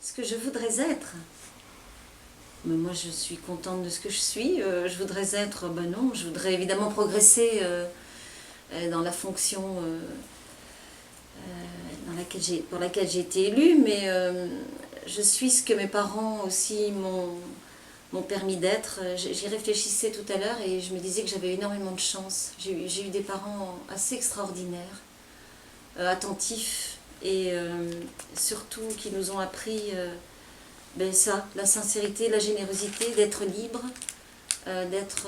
ce que je voudrais être. Mais moi, je suis contente de ce que je suis. Je voudrais être, ben non, je voudrais évidemment progresser dans la fonction pour laquelle j'ai été élue, mais je suis ce que mes parents aussi m'ont permis d'être. J'y réfléchissais tout à l'heure et je me disais que j'avais énormément de chance. J'ai eu des parents assez extraordinaires, attentifs et surtout qui nous ont appris ben ça, la sincérité, la générosité, d'être libre, d'être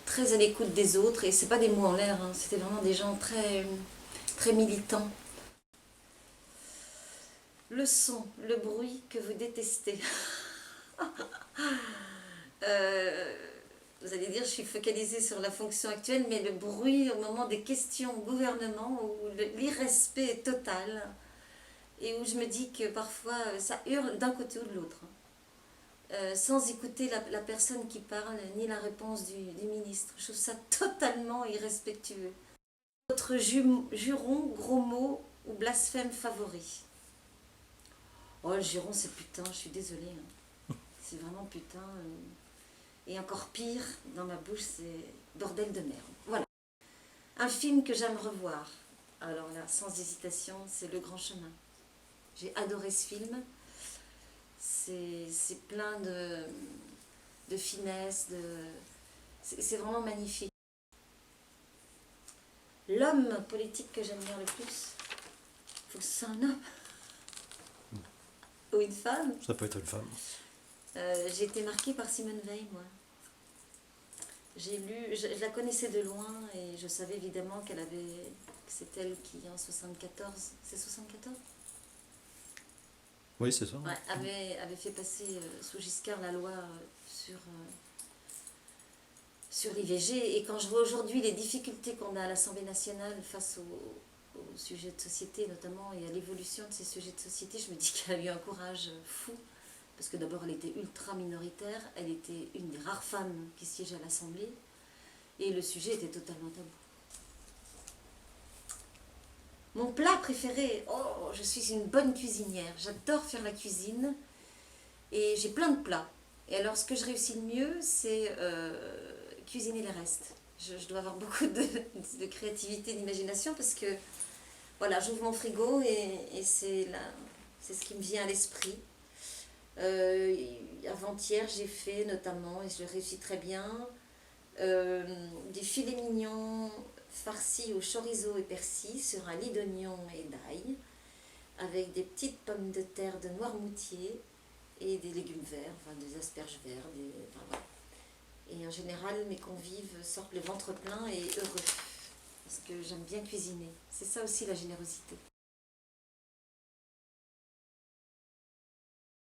très à l'écoute des autres. Et c'est pas des mots en l'air, hein, c'était vraiment des gens très, très militants. Le son, le bruit que vous détestez. Euh, vous allez dire, je suis focalisée sur la fonction actuelle, mais le bruit au moment des questions au gouvernement où l'irrespect est total et où je me dis que parfois ça hurle d'un côté ou de l'autre, sans écouter la personne qui parle ni la réponse du ministre. Je trouve ça totalement irrespectueux. Votre juron, gros mot ou blasphème favori? Oh, le juron, c'est putain, je suis désolée, hein. C'est vraiment putain. Et encore pire, dans ma bouche, c'est bordel de merde. Voilà. Un film que j'aime revoir. Alors là, sans hésitation, c'est Le Grand Chemin. J'ai adoré ce film. C'est plein de finesse, c'est vraiment magnifique. L'homme politique que j'aime bien le plus, il faut que ce soit un homme ou une femme. Ça peut être une femme. J'ai été marquée par Simone Veil, moi. J'ai lu, je la connaissais de loin et je savais évidemment que c'est elle qui en 74, c'est 74 ? Oui, c'est ça. Ouais, avait fait passer sous Giscard la loi sur l'IVG. Et quand je vois aujourd'hui les difficultés qu'on a à l'Assemblée nationale face aux sujets de société notamment et à l'évolution de ces sujets de société, je me dis qu'elle a eu un courage fou. Parce que d'abord elle était ultra minoritaire, elle était une des rares femmes qui siégeait à l'Assemblée. Et le sujet était totalement tabou. Mon plat préféré, oh, je suis une bonne cuisinière, j'adore faire la cuisine et j'ai plein de plats. Et alors ce que je réussis le mieux, c'est cuisiner les restes. Je dois avoir beaucoup de créativité, d'imagination parce que voilà, j'ouvre mon frigo et c'est ce qui me vient à l'esprit. Avant-hier, j'ai fait notamment, et je réussis très bien, des filets mignons farcis au chorizo et persil sur un lit d'oignon et d'ail, avec des petites pommes de terre de Noirmoutier et des légumes verts, enfin des asperges vertes. Enfin, voilà. Et en général, mes convives sortent le ventre plein et heureux, parce que j'aime bien cuisiner. C'est ça aussi la générosité.